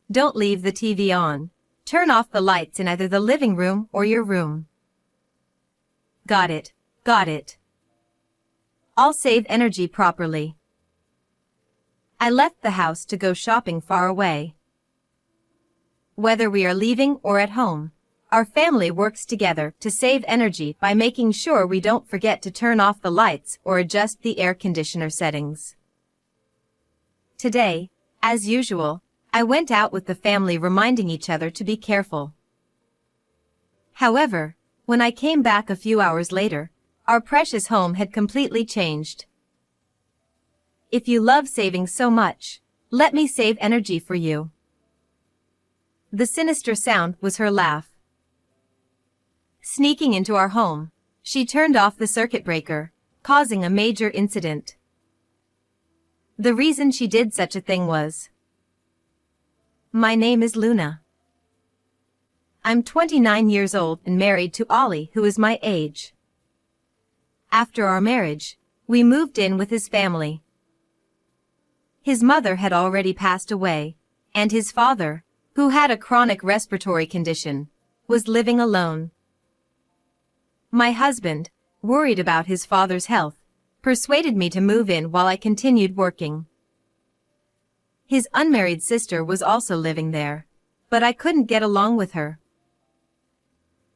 Don't leave the TV on. Turn off the lights in either the living room or your room. Got it. Got it. I'll save energy properly. I left the house to go shopping far away. Whether we are leaving or at home, our family works together to save energy by making sure we don't forget to turn off the lights or adjust the air conditioner settings. Today, as usual, I went out with the family reminding each other to be careful. However, when I came back a few hours later, our precious home had completely changed. If you love saving so much, let me save energy for you. The sinister sound was her laugh. Sneaking into our home, she turned off the circuit breaker, causing a major incident. The reason she did such a thing was, my name is Luna. I'm 29 years old and married to Ollie, who is my age. After our marriage, we moved in with his family. His mother had already passed away, and his father, who had a chronic respiratory condition, was living alone. My husband, worried about his father's health, persuaded me to move in while I continued working. His unmarried sister was also living there, but I couldn't get along with her.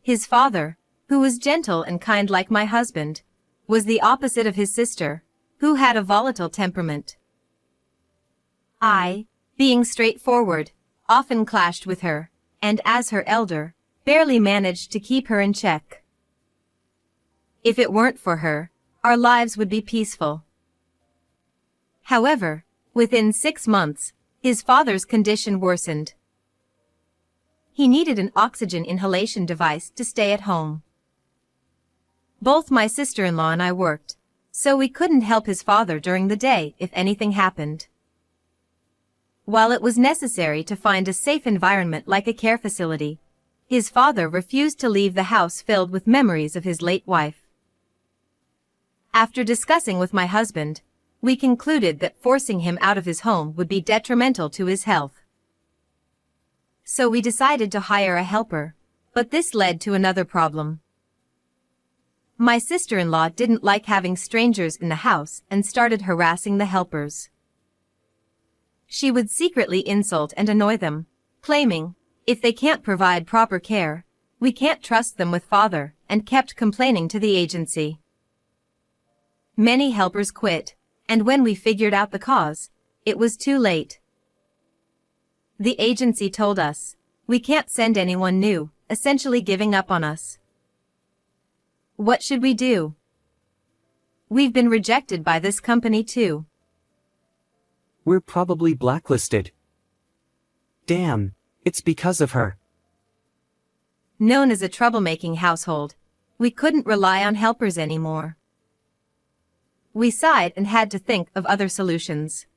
His father, who was gentle and kind like my husband, was the opposite of his sister, who had a volatile temperament. I, being straightforward, often clashed with her, and as her elder, barely managed to keep her in check. If it weren't for her, our lives would be peaceful. However, within 6 months, his father's condition worsened. He needed an oxygen inhalation device to stay at home. Both my sister-in-law and I worked, so we couldn't help his father during the day if anything happened. While it was necessary to find a safe environment like a care facility, his father refused to leave the house filled with memories of his late wife. After discussing with my husband, we concluded that forcing him out of his home would be detrimental to his health. So we decided to hire a helper, but this led to another problem. My sister-in-law didn't like having strangers in the house and started harassing the helpers. She would secretly insult and annoy them, claiming, if they can't provide proper care, we can't trust them with father, and kept complaining to the agency. Many helpers quit, and when we figured out the cause, it was too late. The agency told us, we can't send anyone new, essentially giving up on us. What should we do? We've been rejected by this company too. We're probably blacklisted. Damn, it's because of her. Known as a troublemaking household, we couldn't rely on helpers anymore. We sighed and had to think of other solutions.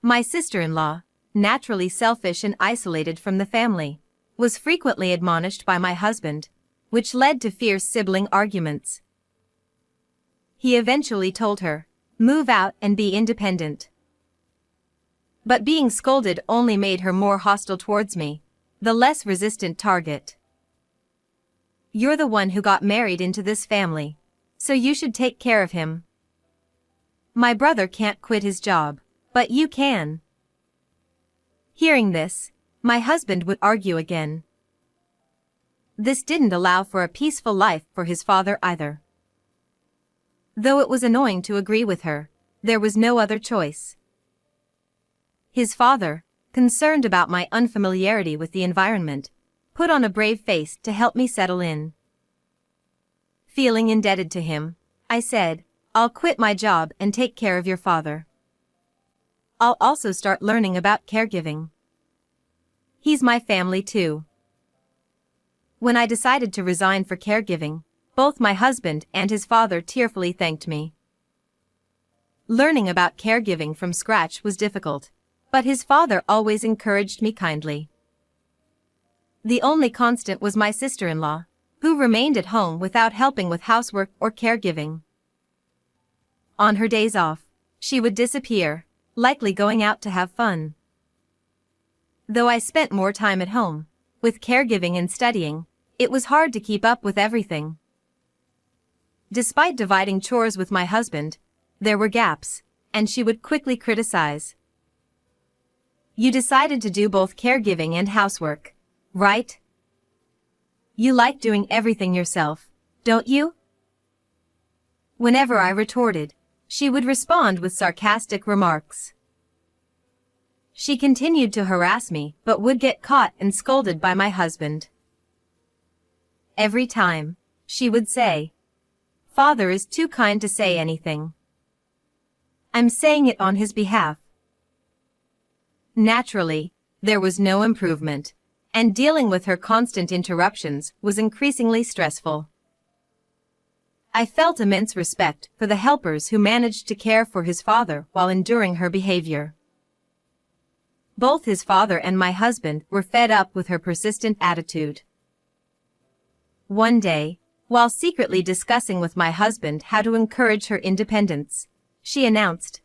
My sister-in-law, naturally selfish and isolated from the family, was frequently admonished by my husband, which led to fierce sibling arguments. He eventually told her, move out and be independent. But being scolded only made her more hostile towards me, the less resistant target. You're the one who got married into this family, so you should take care of him. My brother can't quit his job, but you can. Hearing this, my husband would argue again. This didn't allow for a peaceful life for his father either. Though it was annoying to agree with her, there was no other choice. His father, concerned about my unfamiliarity with the environment, put on a brave face to help me settle in. Feeling indebted to him, I said, I'll quit my job and take care of your father. I'll also start learning about caregiving. He's my family too. When I decided to resign for caregiving, both my husband and his father tearfully thanked me. Learning about caregiving from scratch was difficult, but his father always encouraged me kindly. The only constant was my sister-in-law, who remained at home without helping with housework or caregiving. On her days off, she would disappear, likely going out to have fun. Though I spent more time at home, with caregiving and studying, it was hard to keep up with everything. Despite dividing chores with my husband, there were gaps, and she would quickly criticize. You decided to do both caregiving and housework, right? You like doing everything yourself, don't you? Whenever I retorted, she would respond with sarcastic remarks. She continued to harass me but would get caught and scolded by my husband. Every time, she would say, "Father is too kind to say anything. I'm saying it on his behalf." Naturally, there was no improvement, and dealing with her constant interruptions was increasingly stressful. I felt immense respect for the helpers who managed to care for his father while enduring her behavior. Both his father and my husband were fed up with her persistent attitude. One day, while secretly discussing with my husband how to encourage her independence, she announced,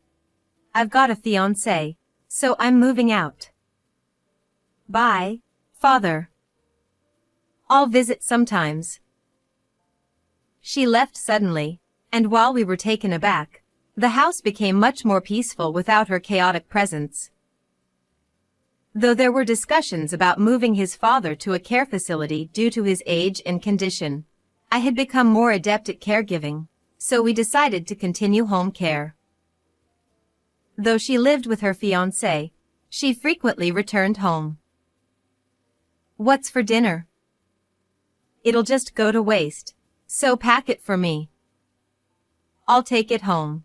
"I've got a fiancé, so I'm moving out. Bye, Father. I'll visit sometimes." She left suddenly, and while we were taken aback, the house became much more peaceful without her chaotic presence. Though there were discussions about moving his father to a care facility due to his age and condition, I had become more adept at caregiving, so we decided to continue home care. Though she lived with her fiancé, she frequently returned home. "What's for dinner? It'll just go to waste, so pack it for me. I'll take it home."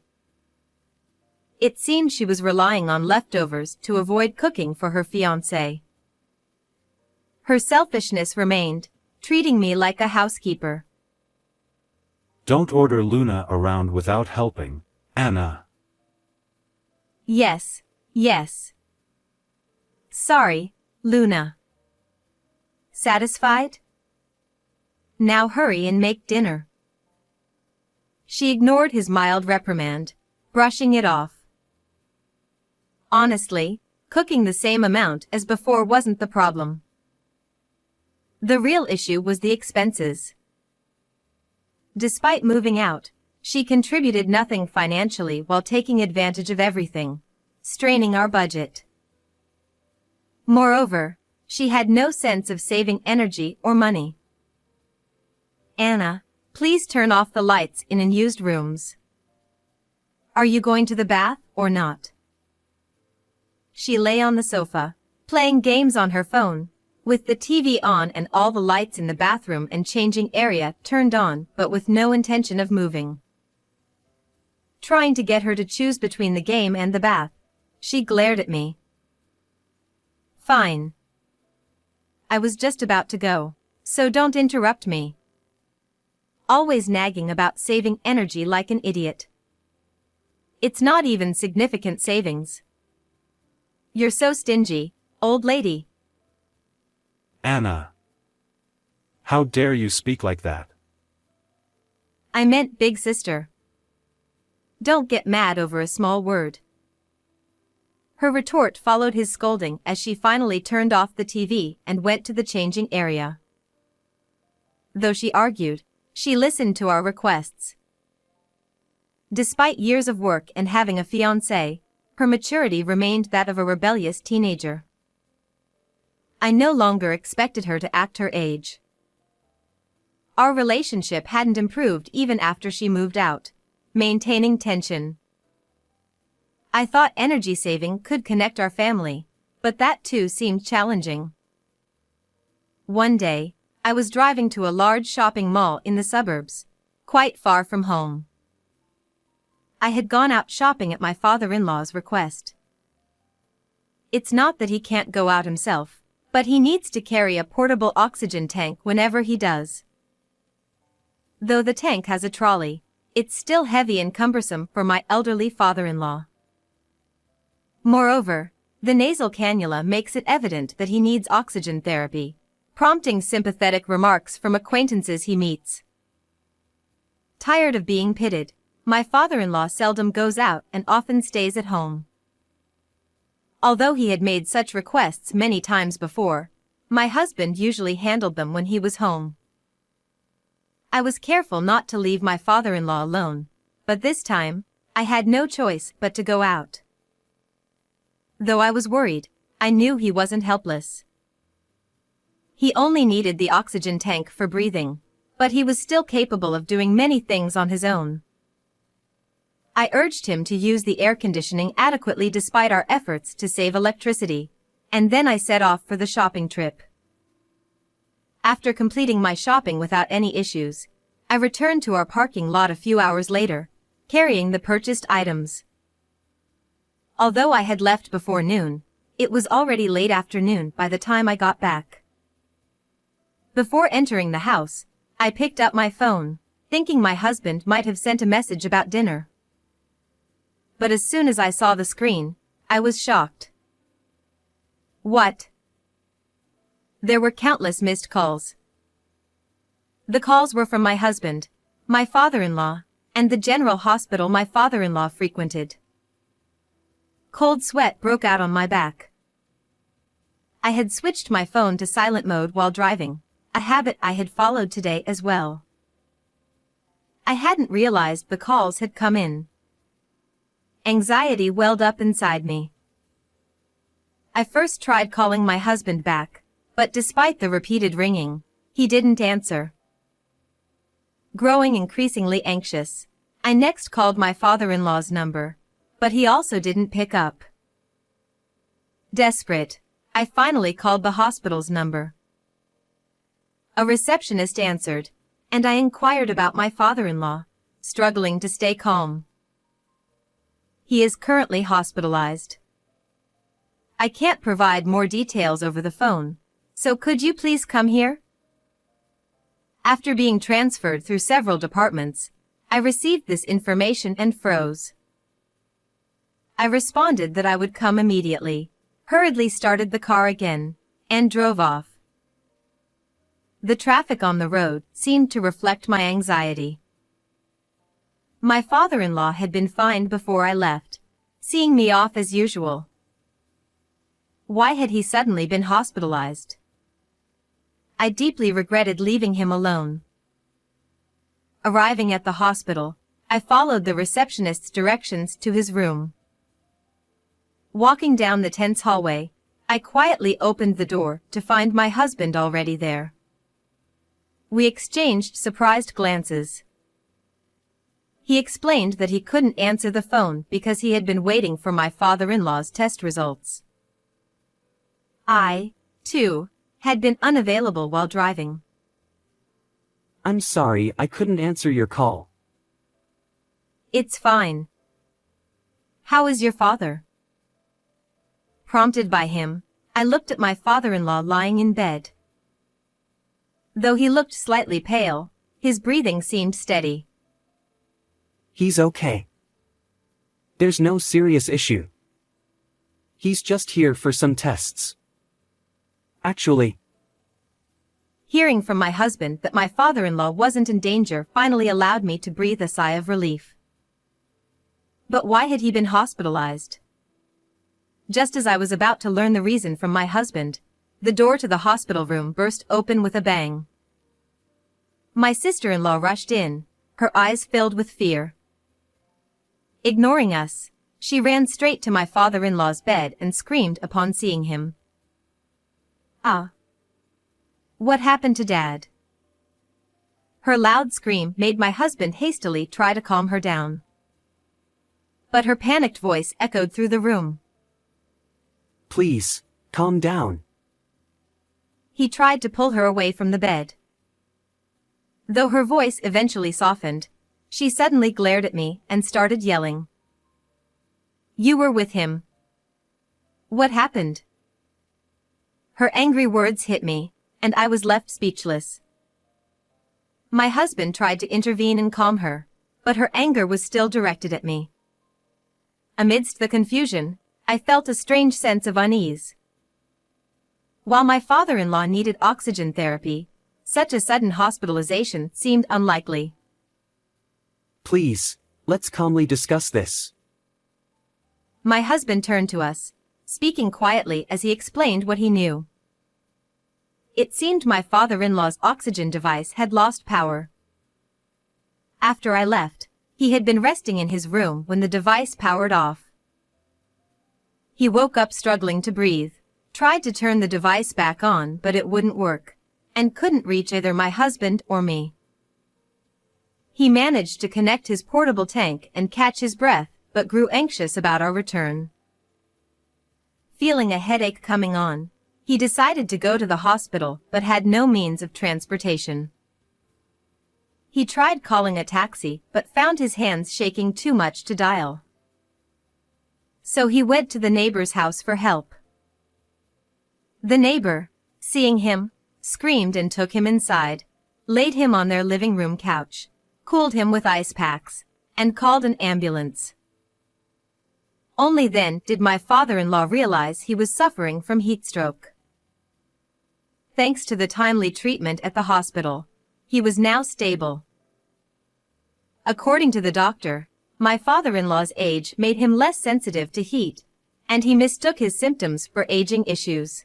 It seemed she was relying on leftovers to avoid cooking for her fiancé. Her selfishness remained, treating me like a housekeeper. Don't order Luna around without helping, Anna. Yes, yes. Sorry, Luna. Satisfied? Now hurry and make dinner. She ignored his mild reprimand, brushing it off. Honestly, cooking the same amount as before wasn't the problem. The real issue was the expenses. Despite moving out, she contributed nothing financially while taking advantage of everything, straining our budget. Moreover, she had no sense of saving energy or money. "Anna, please turn off the lights in unused rooms. Are you going to the bath or not?" She lay on the sofa, playing games on her phone, with the TV on and all the lights in the bathroom and changing area turned on but with no intention of moving. Trying to get her to choose between the game and the bath, she glared at me. "Fine. I was just about to go, so don't interrupt me. Always nagging about saving energy like an idiot. It's not even significant savings. You're so stingy, old lady." Anna. How dare you speak like that? "I meant big sister. Don't get mad over a small word." Her retort followed his scolding as she finally turned off the TV and went to the changing area. Though she argued, she listened to our requests. Despite years of work and having a fiancé, her maturity remained that of a rebellious teenager. I no longer expected her to act her age. Our relationship hadn't improved even after she moved out, maintaining tension. I thought energy saving could connect our family, but that too seemed challenging. One day, I was driving to a large shopping mall in the suburbs, quite far from home. I had gone out shopping at my father-in-law's request. It's not that he can't go out himself, but he needs to carry a portable oxygen tank whenever he does. Though the tank has a trolley, it's still heavy and cumbersome for my elderly father-in-law. Moreover, the nasal cannula makes it evident that he needs oxygen therapy, prompting sympathetic remarks from acquaintances he meets. Tired of being pitted, my father-in-law seldom goes out and often stays at home. Although he had made such requests many times before, my husband usually handled them when he was home. I was careful not to leave my father-in-law alone, but this time, I had no choice but to go out. Though I was worried, I knew he wasn't helpless. He only needed the oxygen tank for breathing, but he was still capable of doing many things on his own. I urged him to use the air conditioning adequately despite our efforts to save electricity, and then I set off for the shopping trip. After completing my shopping without any issues, I returned to our parking lot a few hours later, carrying the purchased items. Although I had left before noon, it was already late afternoon by the time I got back. Before entering the house, I picked up my phone, thinking my husband might have sent a message about dinner. But as soon as I saw the screen, I was shocked. What? There were countless missed calls. The calls were from my husband, my father-in-law, and the general hospital my father-in-law frequented. Cold sweat broke out on my back. I had switched my phone to silent mode while driving, a habit I had followed today as well. I hadn't realized the calls had come in. Anxiety welled up inside me. I first tried calling my husband back, but despite the repeated ringing, he didn't answer. Growing increasingly anxious, I next called my father-in-law's number, but he also didn't pick up. Desperate, I finally called the hospital's number. A receptionist answered, and I inquired about my father-in-law, struggling to stay calm. He is currently hospitalized. I can't provide more details over the phone, so could you please come here? After being transferred through several departments, I received this information and froze. I responded that I would come immediately, hurriedly started the car again, and drove off. The traffic on the road seemed to reflect my anxiety. My father-in-law had been fine before I left, seeing me off as usual. Why had he suddenly been hospitalized? I deeply regretted leaving him alone. Arriving at the hospital, I followed the receptionist's directions to his room. Walking down the tense hallway, I quietly opened the door to find my husband already there. We exchanged surprised glances. He explained that he couldn't answer the phone because he had been waiting for my father-in-law's test results. I, too, had been unavailable while driving. I'm sorry I couldn't answer your call. It's fine. How is your father? Prompted by him, I looked at my father-in-law lying in bed. Though he looked slightly pale, his breathing seemed steady. He's okay. There's no serious issue. He's just here for some tests. Actually, Hearing from my husband that my father-in-law wasn't in danger finally allowed me to breathe a sigh of relief. But why had he been hospitalized? Just as I was about to learn the reason from my husband, the door to the hospital room burst open with a bang. My sister-in-law rushed in, her eyes filled with fear. Ignoring us, she ran straight to my father-in-law's bed and screamed upon seeing him. Ah! What happened to Dad? Her loud scream made my husband hastily try to calm her down. But her panicked voice echoed through the room. please, calm down. He tried to pull her away from the bed. Though her voice eventually softened, she suddenly glared at me and started yelling. You were with him. What happened? Her angry words hit me, and I was left speechless. My husband tried to intervene and calm her, but her anger was still directed at me. Amidst the confusion, I felt a strange sense of unease. While my father-in-law needed oxygen therapy, such a sudden hospitalization seemed unlikely. Please, let's calmly discuss this. My husband turned to us, speaking quietly as he explained what he knew. It seemed my father-in-law's oxygen device had lost power. After I left, he had been resting in his room when the device powered off. He woke up struggling to breathe, tried to turn the device back on but it wouldn't work, and couldn't reach either my husband or me. He managed to connect his portable tank and catch his breath, but grew anxious about our return. Feeling a headache coming on, he decided to go to the hospital but had no means of transportation. He tried calling a taxi but found his hands shaking too much to dial. So he went to the neighbor's house for help. The neighbor, seeing him, screamed and took him inside, laid him on their living room couch, cooled him with ice packs, and called an ambulance. Only then did my father-in-law realize he was suffering from heat stroke. Thanks to the timely treatment at the hospital, he was now stable. According to the doctor, my father-in-law's age made him less sensitive to heat, and he mistook his symptoms for aging issues.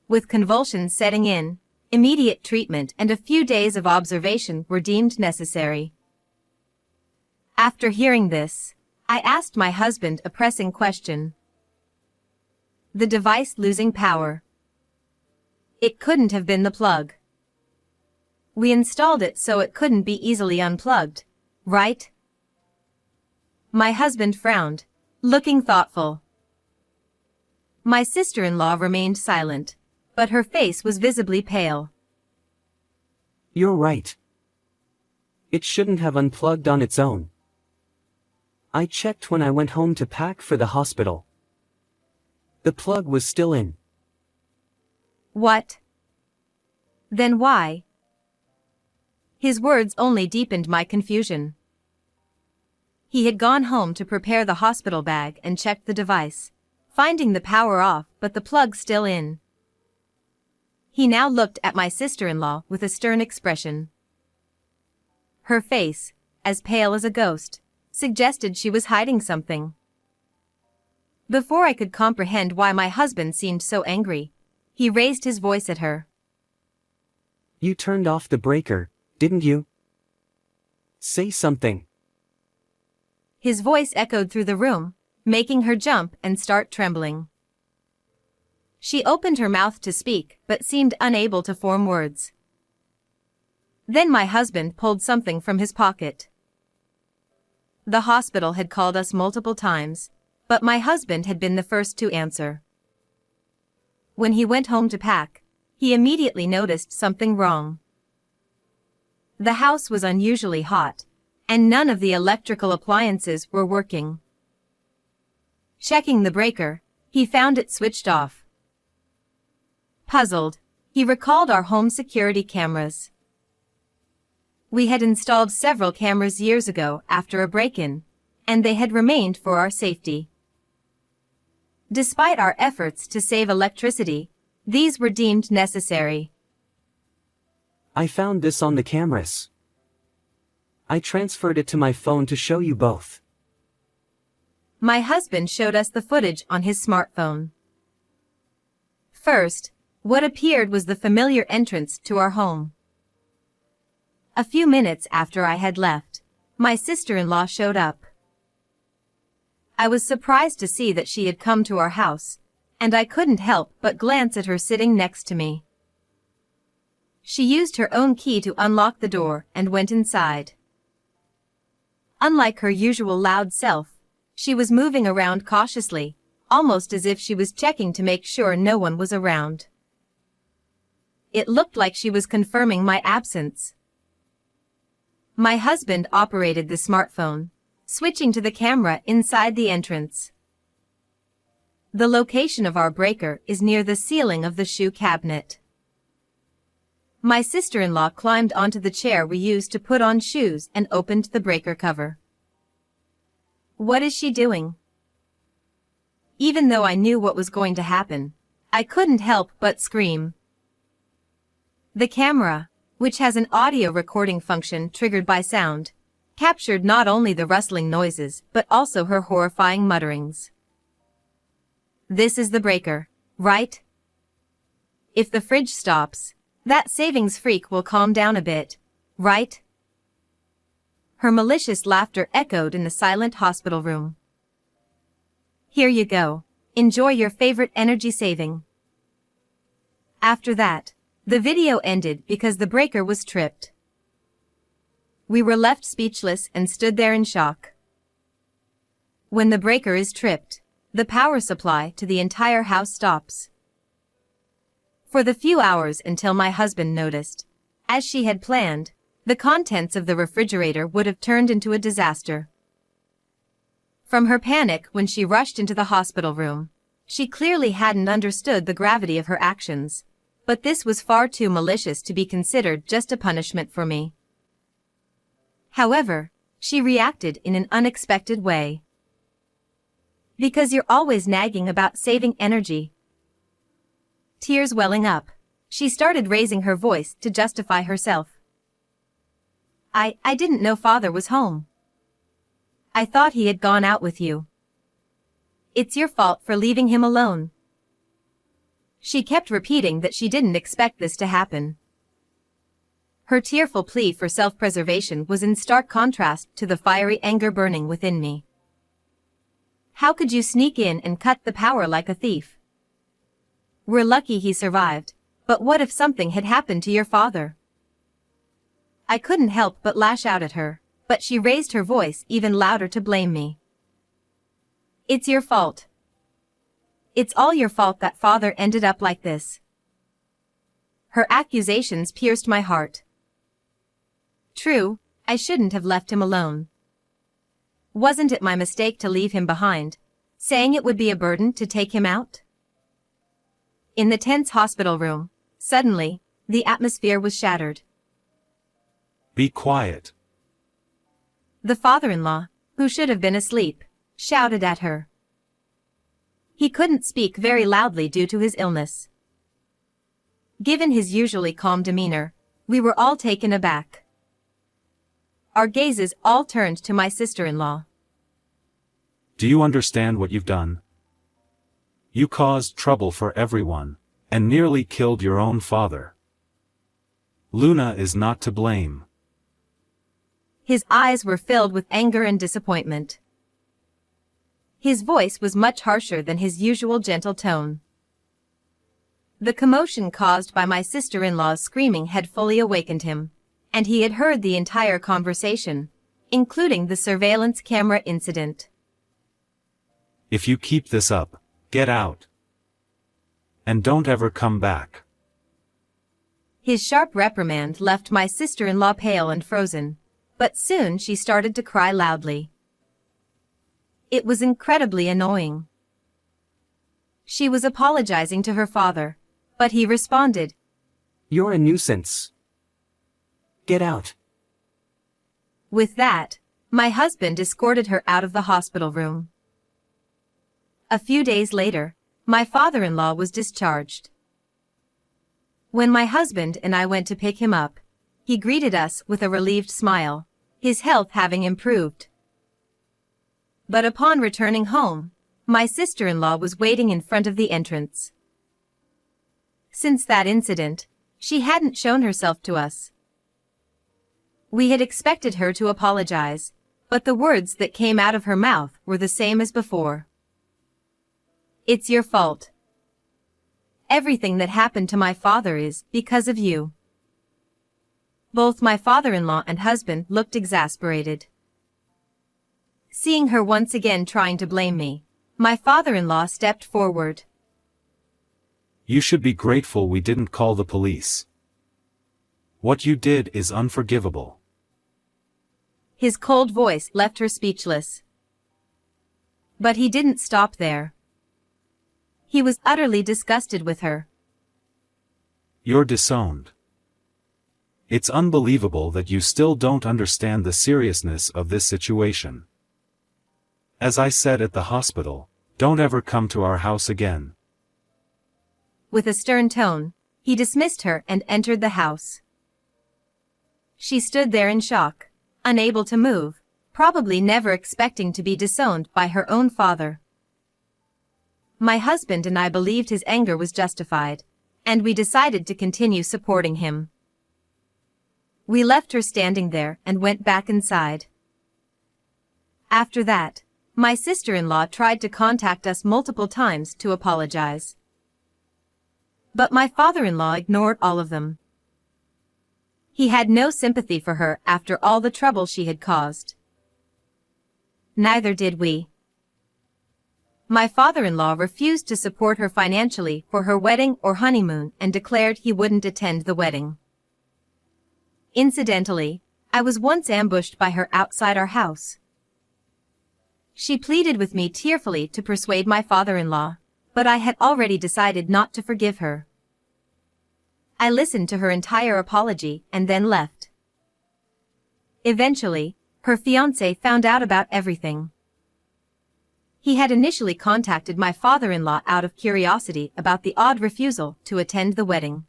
With convulsions setting in, immediate treatment and a few days of observation were deemed necessary. After hearing this, I asked my husband a pressing question. The device losing power. It couldn't have been the plug. We installed it so it couldn't be easily unplugged, right? My husband frowned, looking thoughtful. My sister-in-law remained silent, but her face was visibly pale. You're right. It shouldn't have unplugged on its own. I checked when I went home to pack for the hospital. The plug was still in. What? Then why? His words only deepened my confusion. He had gone home to prepare the hospital bag and checked the device, finding the power off but the plug still in. He now looked at my sister-in-law with a stern expression. Her face, as pale as a ghost, suggested she was hiding something. Before I could comprehend why my husband seemed so angry, he raised his voice at her. You turned off the breaker, didn't you? Say something. His voice echoed through the room, making her jump and start trembling. She opened her mouth to speak but seemed unable to form words. Then my husband pulled something from his pocket. The hospital had called us multiple times, but my husband had been the first to answer. When he went home to pack, he immediately noticed something wrong. The house was unusually hot, and none of the electrical appliances were working. Checking the breaker, he found it switched off. Puzzled, he recalled our home security cameras. We had installed several cameras years ago after a break-in, and they had remained for our safety. Despite our efforts to save electricity, these were deemed necessary. I found this on the cameras. I transferred it to my phone to show you both. My husband showed us the footage on his smartphone. First, what appeared was the familiar entrance to our home. A few minutes after I had left, my sister-in-law showed up. I was surprised to see that she had come to our house, and I couldn't help but glance at her sitting next to me. She used her own key to unlock the door and went inside. Unlike her usual loud self, she was moving around cautiously, almost as if she was checking to make sure no one was around. It looked like she was confirming my absence. My husband operated the smartphone, switching to the camera inside the entrance. The location of our breaker is near the ceiling of the shoe cabinet. My sister-in-law climbed onto the chair we used to put on shoes and opened the breaker cover. What is she doing? Even though I knew what was going to happen, I couldn't help but scream. The camera, which has an audio recording function triggered by sound, captured not only the rustling noises but also her horrifying mutterings. This is the breaker, right? If the fridge stops, that savings freak will calm down a bit, right? Her malicious laughter echoed in the silent hospital room. Here you go. Enjoy your favorite energy saving. After that, the video ended because the breaker was tripped. We were left speechless and stood there in shock. When the breaker is tripped, the power supply to the entire house stops. For the few hours until my husband noticed, as she had planned, the contents of the refrigerator would have turned into a disaster. From her panic when she rushed into the hospital room, she clearly hadn't understood the gravity of her actions, but this was far too malicious to be considered just a punishment for me. However, she reacted in an unexpected way. Because you're always nagging about saving energy. Tears welling up, she started raising her voice to justify herself. I didn't know father was home. I thought he had gone out with you. It's your fault for leaving him alone. She kept repeating that she didn't expect this to happen. Her tearful plea for self-preservation was in stark contrast to the fiery anger burning within me. How could you sneak in and cut the power like a thief? We're lucky he survived, but what if something had happened to your father? I couldn't help but lash out at her, but she raised her voice even louder to blame me. It's your fault. It's all your fault that father ended up like this. Her accusations pierced my heart. True, I shouldn't have left him alone. Wasn't it my mistake to leave him behind, saying it would be a burden to take him out? In the tense hospital room, suddenly, the atmosphere was shattered. Be quiet. The father-in-law, who should have been asleep, shouted at her. He couldn't speak very loudly due to his illness. Given his usually calm demeanor, we were all taken aback. Our gazes all turned to my sister-in-law. Do you understand what you've done? You caused trouble for everyone, and nearly killed your own father. Luna is not to blame. His eyes were filled with anger and disappointment. His voice was much harsher than his usual gentle tone. The commotion caused by my sister-in-law's screaming had fully awakened him, and he had heard the entire conversation, including the surveillance camera incident. If you keep this up, get out. And don't ever come back. His sharp reprimand left my sister-in-law pale and frozen, but soon she started to cry loudly. It was incredibly annoying. She was apologizing to her father, but he responded, You're a nuisance. Get out. With that, my husband escorted her out of the hospital room. A few days later, my father-in-law was discharged. When my husband and I went to pick him up, he greeted us with a relieved smile, his health having improved. But upon returning home, my sister-in-law was waiting in front of the entrance. Since that incident, she hadn't shown herself to us. We had expected her to apologize, but the words that came out of her mouth were the same as before. It's your fault. Everything that happened to my father is because of you. Both my father-in-law and husband looked exasperated. Seeing her once again trying to blame me, my father-in-law stepped forward. You should be grateful we didn't call the police. What you did is unforgivable. His cold voice left her speechless. But he didn't stop there. He was utterly disgusted with her. You're disowned. It's unbelievable that you still don't understand the seriousness of this situation. As I said at the hospital, don't ever come to our house again. With a stern tone, he dismissed her and entered the house. She stood there in shock, unable to move, probably never expecting to be disowned by her own father. My husband and I believed his anger was justified, and we decided to continue supporting him. We left her standing there and went back inside. After that, my sister-in-law tried to contact us multiple times to apologize. But my father-in-law ignored all of them. He had no sympathy for her after all the trouble she had caused. Neither did we. My father-in-law refused to support her financially for her wedding or honeymoon and declared he wouldn't attend the wedding. Incidentally, I was once ambushed by her outside our house. She pleaded with me tearfully to persuade my father-in-law, but I had already decided not to forgive her. I listened to her entire apology and then left. Eventually, her fiancé found out about everything. He had initially contacted my father-in-law out of curiosity about the odd refusal to attend the wedding.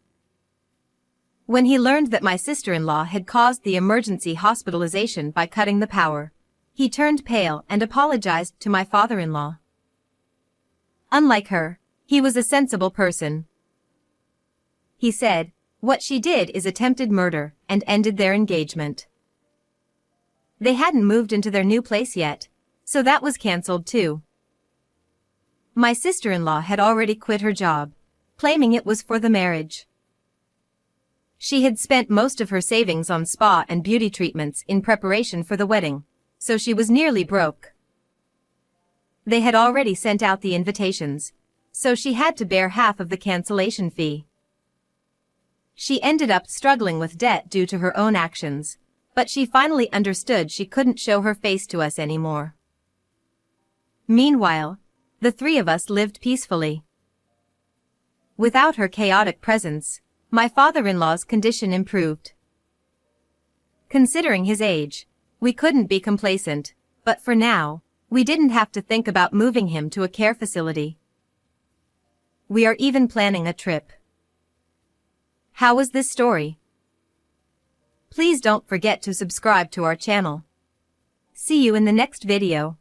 When he learned that my sister-in-law had caused the emergency hospitalization by cutting the power, he turned pale and apologized to my father-in-law. Unlike her, he was a sensible person. He said, what she did is attempted murder, and ended their engagement. They hadn't moved into their new place yet, so that was cancelled too. My sister-in-law had already quit her job, claiming it was for the marriage. She had spent most of her savings on spa and beauty treatments in preparation for the wedding, so she was nearly broke. They had already sent out the invitations, so she had to bear half of the cancellation fee. She ended up struggling with debt due to her own actions, but she finally understood she couldn't show her face to us anymore. Meanwhile, the three of us lived peacefully. Without her chaotic presence, my father-in-law's condition improved. Considering his age, we couldn't be complacent, but for now, we didn't have to think about moving him to a care facility. We are even planning a trip. How was this story? Please don't forget to subscribe to our channel. See you in the next video.